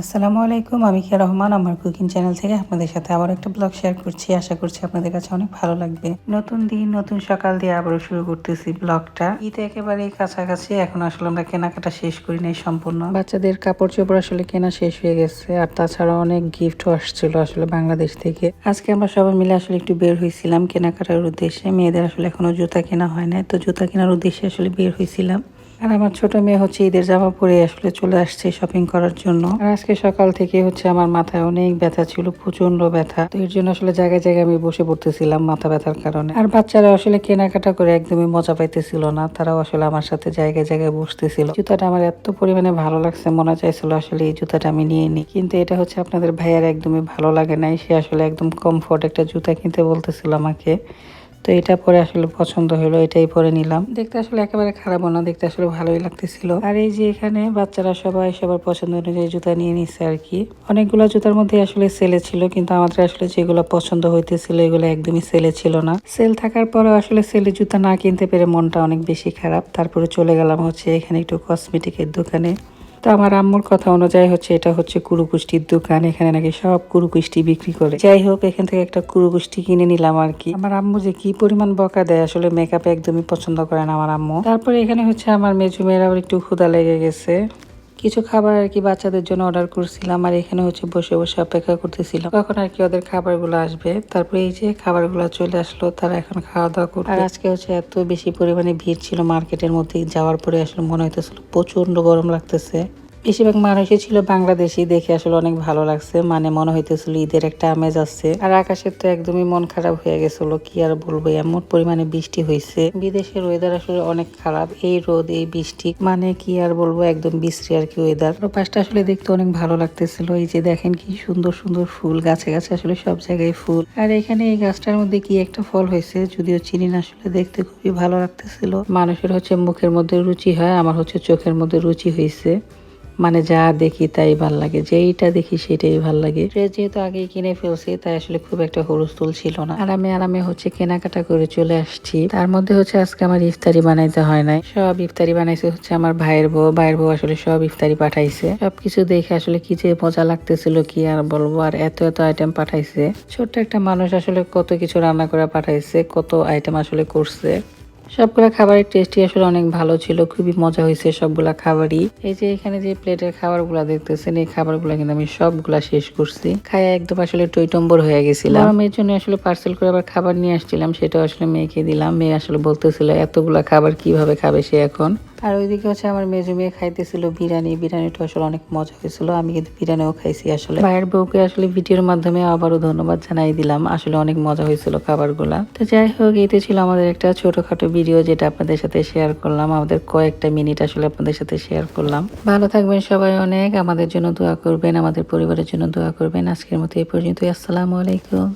আসসালামু আলাইকুম, আমি কিয়া রহমান আমার কুকিং চ্যানেল থেকে আপনাদের সাথে আবার একটা ব্লগ শেয়ার করছি। আশা করছি আপনাদের কাছে অনেক ভালো লাগবে। নতুন দিন নতুন সকাল দিয়ে আবারও শুরু করতেছি ব্লগটা। ঈদ একেবারে কাছাকাছি, এখন আসলে আমরা কেনাকাটা শেষ করি নাই সম্পূর্ণ। বাচ্চাদের কাপড় চোপড় আসলে কেনা শেষ হয়ে গেছে, আর তাছাড়া অনেক গিফটও আসছিল আসলে বাংলাদেশ থেকে। আজকে আমরা সবাই মিলে আসলে একটু বের হয়েছিলাম কেনাকাটার উদ্দেশ্যে। মেয়েদের আসলে এখনো জুতা কেনা হয় না, তো জুতা কেনার উদ্দেশ্যে আসলে বের হয়েছিলাম। আর আমার ছোট মেয়ে হচ্ছে ঈদের জামা পরে আসলে চলে আসছে শপিং করার জন্য। আর আজকে সকাল থেকে হচ্ছে আমার মাথায় অনেক ব্যথা ছিল, প্রচন্ড ব্যথা। তো এর জন্য আসলে জায়গায় জায়গায় আমি বসে পড়তেছিলাম মাথা ব্যথার কারণে। আর বাচ্চারা আসলে কেনাকাটা করে একদমই মজা পাইতেছিল না, তারাও আসলে আমার সাথে জায়গায় জায়গায় বসতেছিল। জুতাটা আমার এত পরিমাণে ভালো লাগছে, মনে চাইছিল আসলে এই জুতাটা আমি নিয়ে নিই, কিন্তু এটা হচ্ছে আপনাদের ভাইয়ার একদমই ভালো লাগে নাই। সে আসলে একদম কমফোর্ট একটা জুতা কিনতে বলতেছিল আমাকে। তো এটা পরে আসলে পছন্দ হলো, এটাই পরে নিলাম। দেখতে আসলে একেবারে খারাপও না, দেখতে আসলে ভালোই লাগতেছিল। আর এই যে এখানে বাচ্চারা সবাই সবার পছন্দ অনুযায়ী জুতা নিয়ে নিচ্ছে আর কি। অনেকগুলো জুতার মধ্যে আসলে সেলে ছিল, কিন্তু আমাদের আসলে যেগুলো পছন্দ হইতেছিল এগুলো একদমই সেলে ছিল না। সেল থাকার পরে আসলে সেলে জুতা না কিনতে পেরে মনটা অনেক বেশি খারাপ। তারপরে চলে গেলাম হচ্ছে এখানে একটু কসমেটিকের দোকানে। তো আমার আম্মুর কথা অনুযায়ী হচ্ছে এটা হচ্ছে কুরুকুষ্টির দোকান, এখানে নাকি সব কুরুকুষ্টি বিক্রি করে। যাই হোক, এখান থেকে একটা কুরুকুষ্টি কিনে নিলাম আর কি। আমার আম্মু যে কি পরিমাণ বকা দেয়, আসলে মেকআপ একদমই পছন্দ করে না আমার আম্মু। তারপরে এখানে হচ্ছে আমার মেজু মেয়ের আবার একটু ক্ষুধা লেগে গেছে, কিছু খাবার আর কি বাচ্চাদের জন্য অর্ডার করছিলাম। আর এখানে হচ্ছে বসে বসে অপেক্ষা করতেছিলাম কখন আর কি ওদের খাবারগুলো আসবে। তারপরে এই যে খাবারগুলো চলে আসলো, তারা এখন খাওয়া দাওয়া করবে। আর আজকে হচ্ছে এত বেশি পরিমাণে ভিড় ছিল মার্কেটের মধ্যে, যাওয়ার পরে আসলে মনে হইতেছিল প্রচন্ড গরম লাগতেছে। বেশিরভাগ মানুষই ছিল বাংলাদেশি, দেখে আসলে অনেক ভালো লাগছে, মানে মনে হইতেছিল ঈদের একটা আমেজ আছে। আর আকাশের তো একদমই মন খারাপ হয়ে গেছিল, কি আর বলবো, এমন পরিমাণে বৃষ্টি হয়েছে। বিদেশের ওয়েদার আসলে অনেক খারাপ, এই রোদ এই বৃষ্টি, মানে কি আর বলবো, একদম বিশ্রী আর কি ওয়েদার। পাশটা আসলে দেখতে অনেক ভালো লাগতেছিল। এই যে দেখেন কি সুন্দর সুন্দর ফুল, গাছে গাছে আসলে সব জায়গায় ফুল। আর এখানে এই গাছটার মধ্যে কি একটা ফল হয়েছে, যদিও চিনি না, আসলে দেখতে খুবই ভালো লাগতেছিল। মানুষের হচ্ছে মুখের মধ্যে রুচি হয়, আমার হচ্ছে চোখের মধ্যে রুচি হয়েছে। মানে যা দেখি তাই ভাল লাগে, যেইটা দেখি সেটাই ভাল লাগে। ড্রেস যেহেতু আগে কিনে ফেলছি, তাই আসলে খুব একটা হুলস্থুল ছিল না। আরামে আরামে হচ্ছে কেনাকাটা করে চলে আসছি। তার মধ্যে হচ্ছে আজকে আমার ইফতারি বানাইতে হয় নাই, সব ইফতারি বানাইছে হচ্ছে আমার ভাইয়ের বউ। ভাইয়ের বউ আসলে সব ইফতারি পাঠাইছে। সবকিছু দেখে আসলে কি যে মজা লাগতেছিল, কি আর বলবো। আর এত এত আইটেম পাঠাইছে, ছোট্ট একটা মানুষ আসলে কত কিছু রান্না করে পাঠাইছে, কত আইটেম আসলে করছে। সবগুলা খাবারের টেস্টই আসলে অনেক ভালো ছিল, খুবই মজা হয়েছে সবগুলা খাবারই। এই যে এখানে যে প্লেটের খাবারগুলা দেখতেছেন, এই খাবারগুলা কিন্তু আমি সবগুলা শেষ করছি, খায় একদম আসলে টইটম্বর হয়ে গেছিলাম। মেয়ের জন্য আসলে পার্সেল করে আবার খাবার নিয়ে আসছিলাম, সেটাও আসলে মেয়েকে দিলাম। মেয়ে আসলে বলতেছিল এতগুলা খাবার কিভাবে খাবে সে এখন। আর ওইদিকে হচ্ছে আমার মেজু মেয়ে খাইতেছিল বিরিয়ানি। বিরিয়ানিটা আসলে অনেক মজা হয়েছিল, আমি কিন্তু বিরিয়ানিও খাইছি আসলে। ভাইয়ের বউকে আসলে ভিডিওর মাধ্যমে আবারও ধন্যবাদ জানাই দিলাম, আসলে অনেক মজা হয়েছিল খাবারগুলা। তো যাই হোক, এইটা ছিল আমাদের একটা ছোটখাটো ভিডিও, যেটা আপনাদের সাথে শেয়ার করলাম। আমাদের কয়েকটা মিনিট আসলে আপনাদের সাথে শেয়ার করলাম। ভালো থাকবেন সবাই, অনেক আমাদের জন্য দোয়া করবেন, আমাদের পরিবারের জন্য দোয়া করবেন। আজকের মতো এই পর্যন্তই, আসসালামু আলাইকুম।